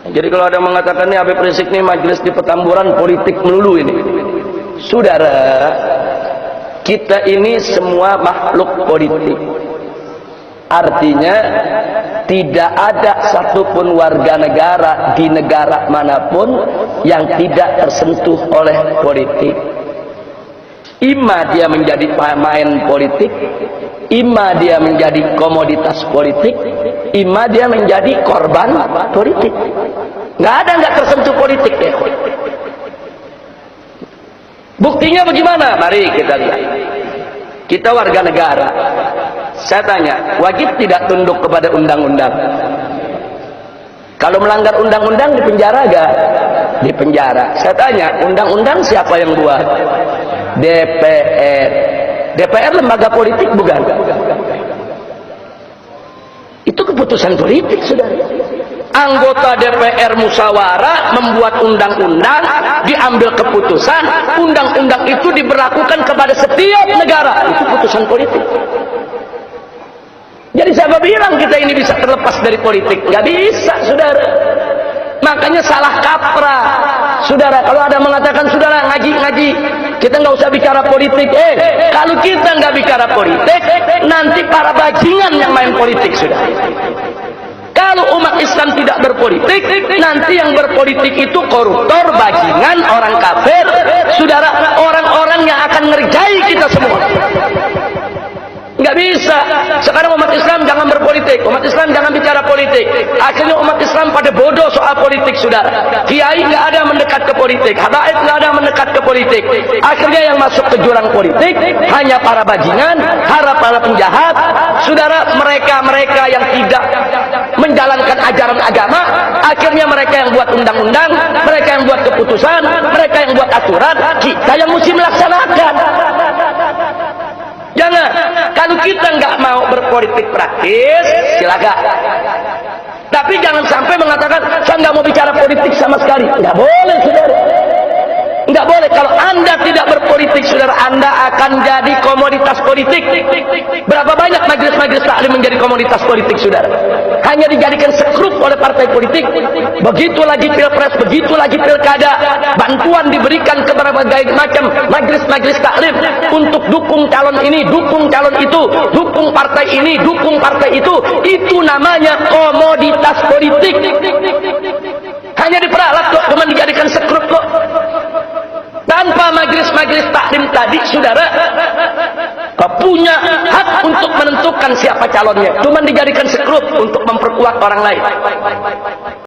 Jadi kalau ada yang mengatakan ini Habib Rizik ini majelis di Petamburan politik melulu ini. Saudara, kita ini semua makhluk politik. Artinya tidak ada satupun warga negara di negara manapun yang tidak tersentuh oleh politik. Ima dia menjadi pemain politik, ima dia menjadi komoditas politik, ima dia menjadi korban politik. Nggak ada nggak tersentuh politik ya. Buktinya bagaimana? Mari kita lihat. Kita warga negara. Saya tanya, wajib tidak tunduk kepada undang-undang? Kalau melanggar undang-undang di penjara gak? Di penjara. Saya tanya, undang-undang siapa yang buat? DPR. DPR lembaga politik bukan? Itu keputusan politik, saudara. Anggota DPR musyawarah membuat undang-undang, diambil keputusan, undang-undang itu diberlakukan kepada setiap negara. Itu keputusan politik. Jadi siapa bilang kita ini bisa terlepas dari politik? Nggak bisa, saudara. Makanya salah kaprah, saudara. Kalau ada mengatakan, saudara ngaji-ngaji, kita nggak usah bicara politik. Kalau kita nggak bicara politik, nanti para bajingan yang main politik, saudara. Kalau umat Islam tidak berpolitik, nanti yang berpolitik itu koruptor, bajingan, orang kafir, saudara, orang-orang yang akan ngerjai kita semua. Nggak bisa. Sekarang umat Islam jangan berpolitik, umat Islam jangan bicara politik. Akhirnya umat Islam pada bodoh soal politik, sudah. Kiai nggak ada mendekat ke politik, habaib nggak ada mendekat ke politik. Akhirnya yang masuk ke jurang politik hanya para bajingan, para penjahat, saudara. Mereka yang tidak menjalankan ajaran agama. Akhirnya mereka yang buat undang-undang, mereka yang buat keputusan, mereka yang buat aturan. Kita yang mesti melaksanakan. Jangan, kalau kita nggak mau berpolitik praktis, silakan. Tapi jangan sampai mengatakan saya nggak mau bicara politik sama sekali. Nggak boleh, saudara. Nggak boleh. Kalau Anda tidak berpolitik, saudara, Anda akan jadi komoditas politik. Berapa banyak majelis-majelis taklim menjadi komoditas politik, saudara? Hanya dijadikan sekrup oleh partai politik. Begitu lagi pilpres, begitu lagi pilkada, bantuan diberikan kepada berbagai macam majelis-majelis taklim untuk dukung calon ini, dukung calon itu, dukung partai ini, dukung partai itu. Itu namanya komoditas politik. Hanya diperalat kok, cuma dijadikan sekrup kok. Tanpa majelis-majelis taklim tadi, saudara, punya hak untuk menentukan siapa calonnya. Cuma dijadikan sekrup untuk memperkuat orang lain.